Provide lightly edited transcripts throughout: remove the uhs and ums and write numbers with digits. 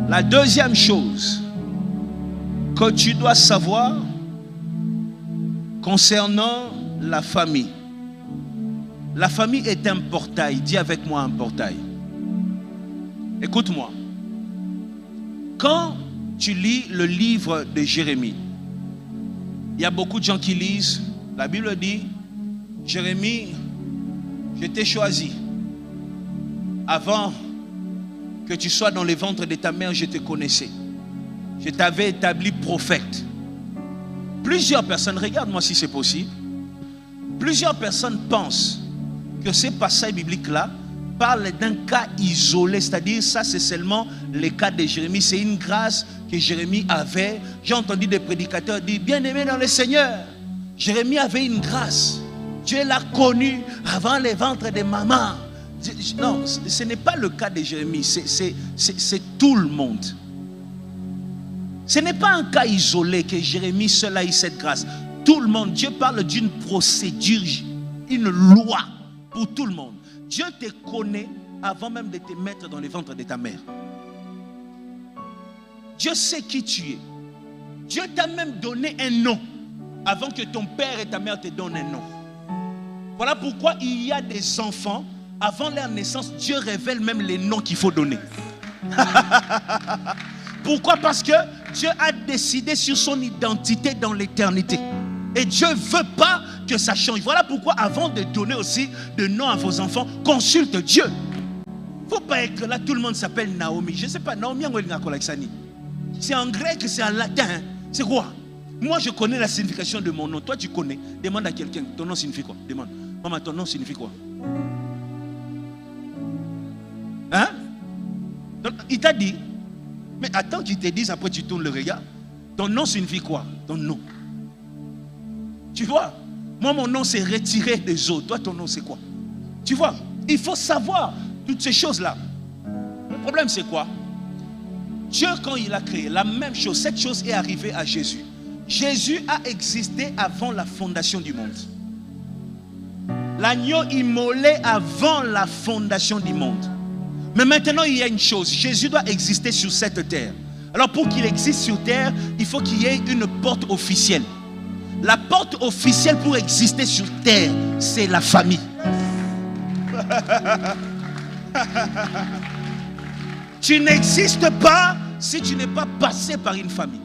La deuxième chose que tu dois savoir concernant la famille. La famille est un portail. Dis avec moi un portail. Écoute-moi. Quand tu lis le livre de Jérémie, il y a beaucoup de gens qui lisent. La Bible dit, Jérémie, je t'ai choisi. Avant que tu sois dans les ventres de ta mère, je te connaissais. Je t'avais établi prophète. Plusieurs personnes, regarde-moi si c'est possible. Plusieurs personnes pensent que ces passages bibliques-là parlent d'un cas isolé. C'est-à-dire, ça c'est seulement le cas de Jérémie. C'est une grâce que Jérémie avait. J'ai entendu des prédicateurs dire, bien-aimé dans le Seigneur, Jérémie avait une grâce. Dieu l'a connu avant les ventres de maman. Non, ce n'est pas le cas de Jérémie. C'est tout le monde. Ce n'est pas un cas isolé que Jérémie seul a eu cette grâce. Tout le monde. Dieu parle d'une procédure, une loi pour tout le monde. Dieu te connaît avant même de te mettre dans les ventres de ta mère. Dieu sait qui tu es. Dieu t'a même donné un nom avant que ton père et ta mère te donnent un nom. Voilà pourquoi il y a des enfants, avant leur naissance, Dieu révèle même les noms qu'il faut donner. Pourquoi? Parce que Dieu a décidé sur son identité dans l'éternité. Et Dieu ne veut pas que ça change. Voilà pourquoi avant de donner aussi de nom à vos enfants, consulte Dieu. Il ne faut pas être là, tout le monde s'appelle Naomi. Je ne sais pas, Naomi, c'est en grec, c'est en latin. C'est quoi? Moi, je connais la signification de mon nom. Toi, tu connais. Demande à quelqu'un, ton nom signifie quoi? Demande. Maman, ton nom signifie quoi? Hein? Donc, il t'a dit. Mais attends qu'il te dise, après tu tournes le regard. Ton nom signifie quoi? Ton nom. Tu vois? Moi, mon nom, c'est retiré des autres. Toi, ton nom, c'est quoi? Tu vois? Il faut savoir toutes ces choses-là. Le problème, c'est quoi? Dieu, quand il a créé, la même chose, cette chose est arrivée à Jésus. Jésus a existé avant la fondation du monde. L'agneau immolé avant la fondation du monde. Mais maintenant, il y a une chose. Jésus doit exister sur cette terre. Alors, pour qu'il existe sur terre, il faut qu'il y ait une porte officielle. La porte officielle pour exister sur terre, c'est la famille. Tu n'existes pas si tu n'es pas passé par une famille.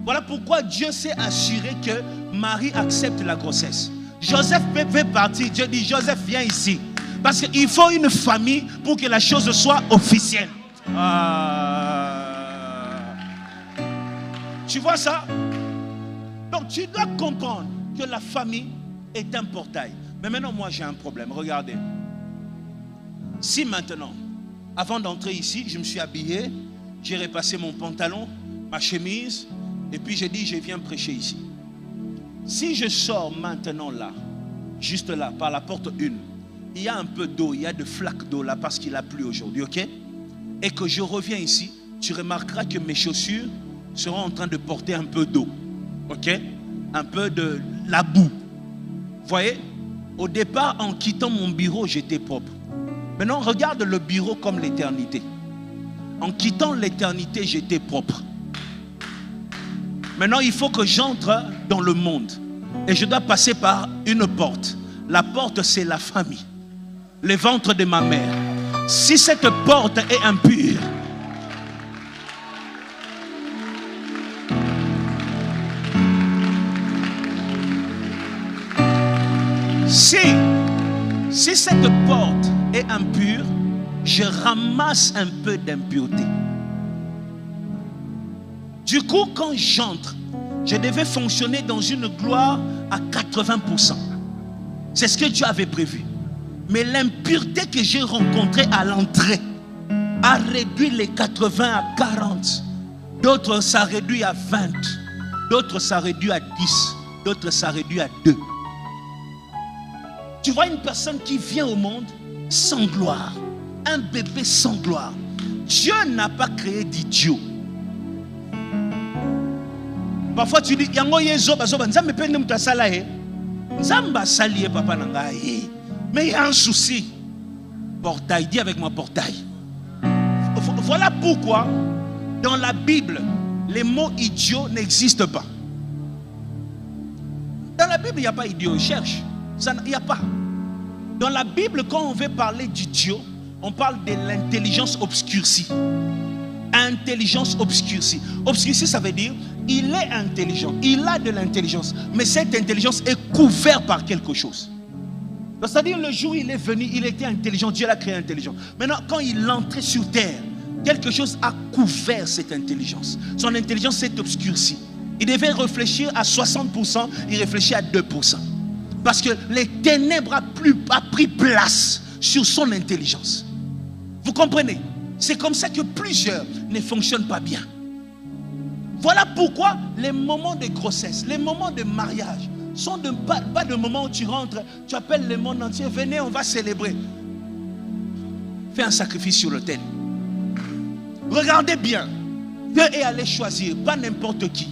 Voilà pourquoi Dieu s'est assuré que Marie accepte la grossesse. Joseph peut partir. Dieu dit, Joseph, viens ici. Parce qu'il faut une famille pour que la chose soit officielle. Tu vois ça? Donc tu dois comprendre que la famille est un portail. Mais maintenant, moi j'ai un problème. Regardez. Si maintenant, avant d'entrer ici, je me suis habillé, j'ai repassé mon pantalon, ma chemise, et puis j'ai dit, je viens prêcher ici. Si je sors maintenant là, juste là, par la porte 1, il y a un peu d'eau, il y a de flaques d'eau là parce qu'il a plu aujourd'hui, ok? Et que je reviens ici, tu remarqueras que mes chaussures seront en train de porter un peu d'eau, ok? Un peu de la boue. Vous voyez? Au départ, en quittant mon bureau, j'étais propre. Maintenant, regarde le bureau comme l'éternité. En quittant l'éternité, j'étais propre. Maintenant, il faut que j'entre dans le monde. Et je dois passer par une porte. La porte, c'est la famille. Le ventre de ma mère. Si cette porte est impure, si cette porte est impure, je ramasse un peu d'impureté. Du coup, quand j'entre, je devais fonctionner dans une gloire à 80%. C'est ce que Dieu avait prévu. Mais l'impureté que j'ai rencontrée à l'entrée a réduit les 80 à 40. D'autres, ça réduit à 20. D'autres, ça réduit à 10. D'autres, ça réduit à 2. Tu vois une personne qui vient au monde sans gloire. Un bébé sans gloire. Dieu n'a pas créé d'idiot. Parfois tu dis, yango yezo bazo nzambe pende mutasala he. Nzamba salié papa nanga he. Mais il y a un souci. Portail, dis avec moi portail. Voilà pourquoi Dans la Bible, les mots idiot n'existent pas. Dans la Bible, il n'y a pas idiot. Cherche. Il n'y a pas. Dans la Bible, quand on veut parler d'idiot, on parle de l'intelligence obscurcie. Intelligence obscurcie. Obscurcie, ça veut dire il est intelligent, il a de l'intelligence, mais cette intelligence est couverte par quelque chose. C'est-à-dire le jour où il est venu, il était intelligent, Dieu l'a créé intelligent. Maintenant, quand il entrait sur terre, quelque chose a couvert cette intelligence. Son intelligence s'est obscurcie. Il devait réfléchir à 60%, il réfléchit à 2%. Parce que les ténèbres a pris place sur son intelligence. Vous comprenez? C'est comme ça que plusieurs ne fonctionnent pas bien. Voilà pourquoi les moments de grossesse, les moments de mariage sont pas de moments où tu rentres, tu appelles le monde entier, venez, on va célébrer. Fais un sacrifice sur l'autel. Regardez bien, Dieu est allé choisir, pas n'importe qui.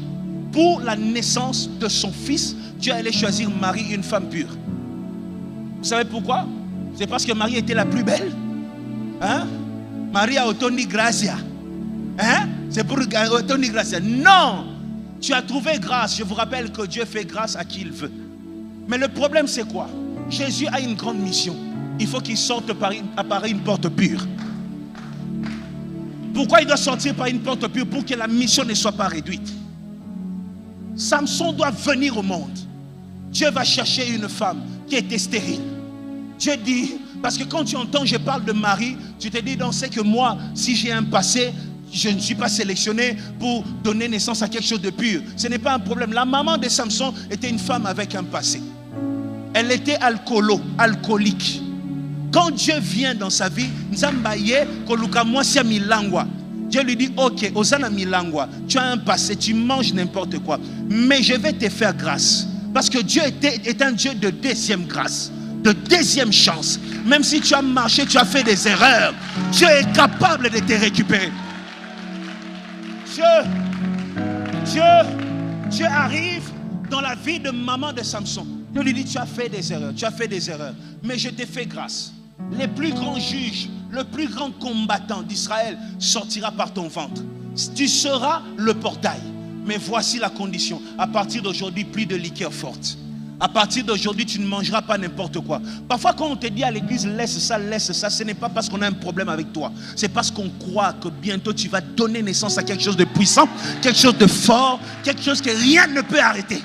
Pour la naissance de son fils, Dieu est allé choisir Marie, une femme pure. Vous savez pourquoi? C'est parce que Marie était la plus belle. Hein? Maria otoni gracia. Hein? C'est pour otoni gracia. Non! Tu as trouvé grâce. Je vous rappelle que Dieu fait grâce à qui il veut. Mais le problème c'est quoi? Jésus a une grande mission. Il faut qu'il sorte par une porte pure. Pourquoi il doit sortir par une porte pure? Pour que la mission ne soit pas réduite. Samson doit venir au monde. Dieu va chercher une femme qui était stérile. Dieu dit, parce que quand tu entends je parle de Marie, tu te dis, donc c'est que moi, si j'ai un passé, je ne suis pas sélectionné pour donner naissance à quelque chose de pur. Ce n'est pas un problème. La maman de Samson était une femme avec un passé. Elle était alcoolique. Quand Dieu vient dans sa vie, Dieu lui dit, ok, Osana Milangwa, tu as un passé, tu manges n'importe quoi, mais je vais te faire grâce. Parce que Dieu est un Dieu de deuxième grâce, de deuxième chance. Même si tu as marché, tu as fait des erreurs, Dieu est capable de te récupérer. Dieu arrive dans la vie de maman de Samson. Dieu lui dit, tu as fait des erreurs, mais je te fais grâce. Les plus grands juges, le plus grand combattant d'Israël sortira par ton ventre. Tu seras le portail. Mais voici la condition. À partir d'aujourd'hui, plus de liqueur forte. À partir d'aujourd'hui, tu ne mangeras pas n'importe quoi. Parfois, quand on te dit à l'église, laisse ça, ce n'est pas parce qu'on a un problème avec toi. C'est parce qu'on croit que bientôt tu vas donner naissance à quelque chose de puissant, quelque chose de fort, quelque chose que rien ne peut arrêter.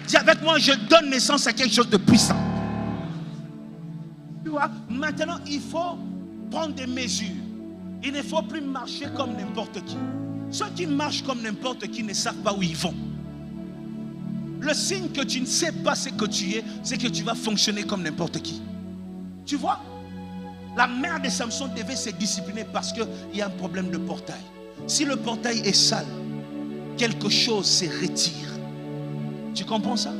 Dis avec moi, je donne naissance à quelque chose de puissant. Tu vois, maintenant, il faut prendre des mesures. Il ne faut plus marcher comme n'importe qui. Ceux qui marchent comme n'importe qui ne savent pas où ils vont. Le signe que tu ne sais pas ce que tu es, c'est que tu vas fonctionner comme n'importe qui. Tu vois, la mère de Samson devait se discipliner parce qu'il y a un problème de portail. Si le portail est sale, quelque chose se retire. Tu comprends ça?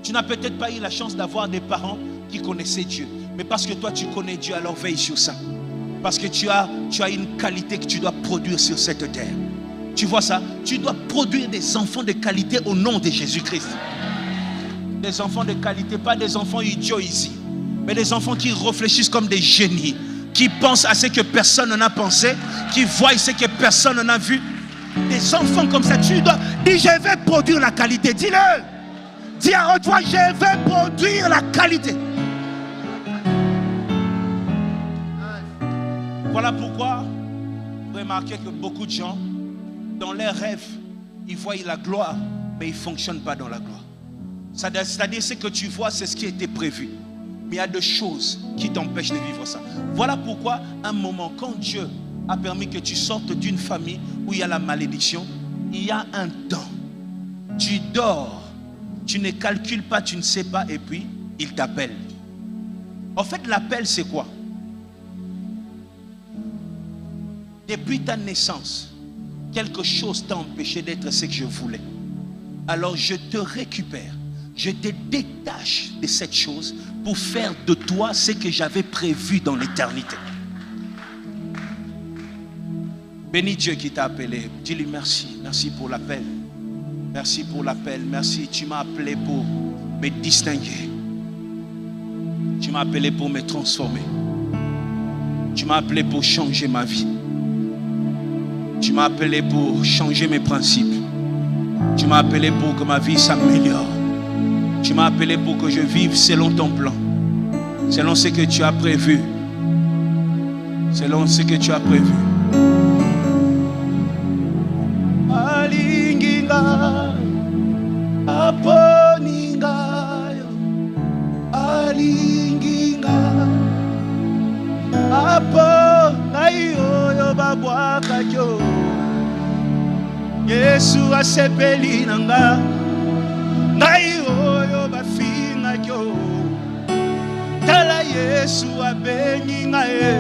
Tu n'as peut-être pas eu la chance d'avoir des parents qui connaissaient Dieu. Mais parce que toi tu connais Dieu, alors veille sur ça. Parce que tu as une qualité que tu dois produire sur cette terre. Tu vois ça? Tu dois produire des enfants de qualité au nom de Jésus-Christ. Des enfants de qualité, pas des enfants idiots ici. Mais des enfants qui réfléchissent comme des génies. Qui pensent à ce que personne n'en a pensé. Qui voient ce que personne n'en a vu. Des enfants comme ça, tu dois dire je vais produire la qualité. Dis-le. Dis à haute voix, je vais produire la qualité. Voilà pourquoi vous remarquez que beaucoup de gens, dans leurs rêves, ils voient la gloire, mais ils ne fonctionnent pas dans la gloire. C'est-à-dire ce que tu vois, c'est ce qui était prévu. Mais il y a des choses qui t'empêchent de vivre ça. Voilà pourquoi, un moment, quand Dieu a permis que tu sortes d'une famille où il y a la malédiction, il y a un temps. Tu dors, tu ne calcules pas, tu ne sais pas, et puis il t'appelle. En fait, l'appel, c'est quoi? Depuis ta naissance, quelque chose t'a empêché d'être ce que je voulais. Alors je te récupère. Je te détache de cette chose pour faire de toi ce que j'avais prévu dans l'éternité. Bénis Dieu qui t'a appelé. Dis-lui merci. Merci pour l'appel. Merci pour l'appel. Merci. Tu m'as appelé pour me distinguer. Tu m'as appelé pour me transformer. Tu m'as appelé pour changer ma vie. Tu m'as appelé pour changer mes principes. Tu m'as appelé pour que ma vie s'améliore. Tu m'as appelé pour que je vive selon ton plan. Selon ce que tu as prévu. Selon ce que tu as prévu. Alinginga, aponinga, alinginga, apongayo yo babwaka yo. Yesu asepeli nanga, ngayo yo bafinga yo. Tala Yesu abengi ngaye,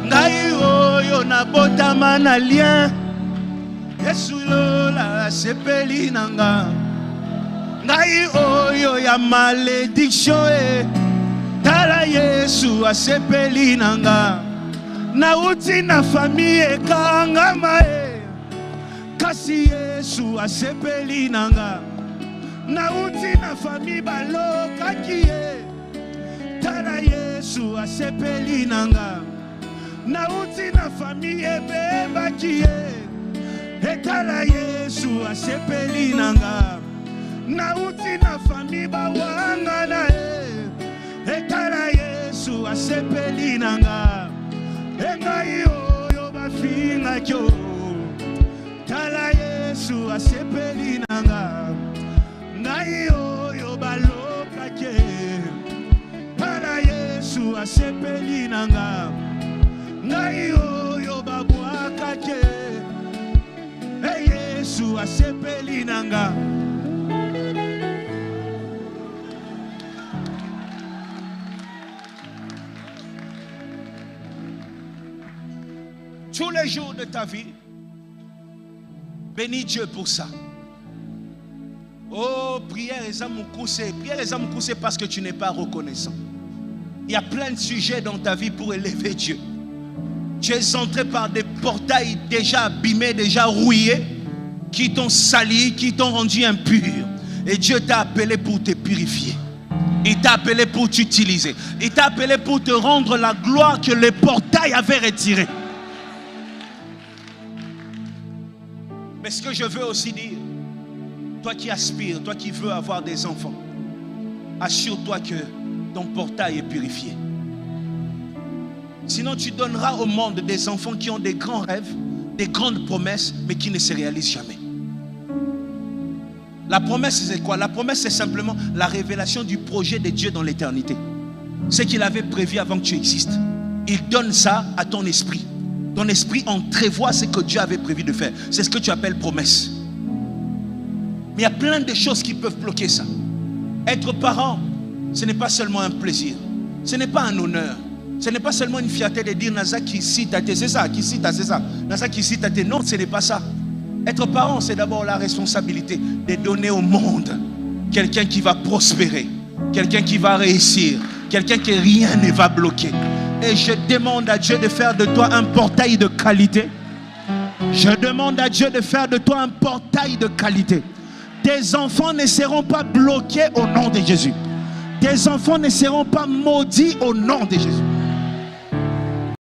ngayo yo nabotama na lien. Yesu lola asepeli nanga, ngayo yo ya malédiction. Tala Yesu asepeli nanga, nauti na famille kangama. Kasi Yesu asepeli nanga, nauti na famille baloka kiye. Tala Yesu asepeli nanga, nauti na famille beba kiye. Tala Yesu asepeli nanga, nauti na famille bawanga na e. Tala Yesu asepeli nanga, engai yo bafinga kyo. Tala Yesu asepeli nanga, ngai yo baloka ke. Tala Yesu asepeli nanga, ngai yo babwaka ke. Hey Yesu asepeli nanga. Tous les jours de ta vie, bénis Dieu pour ça. Oh, prière et amoukoussé parce que tu n'es pas reconnaissant. Il y a plein de sujets dans ta vie pour élever Dieu. Tu es entré par des portails déjà abîmés, déjà rouillés, qui t'ont sali, qui t'ont rendu impur. Et Dieu t'a appelé pour te purifier. Il t'a appelé pour t'utiliser. Il t'a appelé pour te rendre la gloire que les portails avaient retirée. Mais ce que je veux aussi dire, toi qui aspires, toi qui veux avoir des enfants, assure-toi que ton portail est purifié. Sinon tu donneras au monde des enfants qui ont des grands rêves, des grandes promesses, mais qui ne se réalisent jamais. La promesse c'est quoi? La promesse c'est simplement la révélation du projet de Dieu dans l'éternité. Ce qu'il avait prévu avant que tu existes. Il donne ça à ton esprit. Ton esprit entrevoit ce que Dieu avait prévu de faire. C'est ce que tu appelles promesse. Mais il y a plein de choses qui peuvent bloquer ça. Être parent, ce n'est pas seulement un plaisir. Ce n'est pas un honneur. Ce n'est pas seulement une fierté de dire Naza qui cite à c'est ça, qui cite à c'est ça. Naza qui cite à non, ce n'est pas ça. Être parent, c'est d'abord la responsabilité de donner au monde quelqu'un qui va prospérer, quelqu'un qui va réussir, quelqu'un que rien ne va bloquer. Et je demande à Dieu de faire de toi un portail de qualité. Je demande à Dieu de faire de toi un portail de qualité. Tes enfants ne seront pas bloqués au nom de Jésus. Tes enfants ne seront pas maudits au nom de Jésus.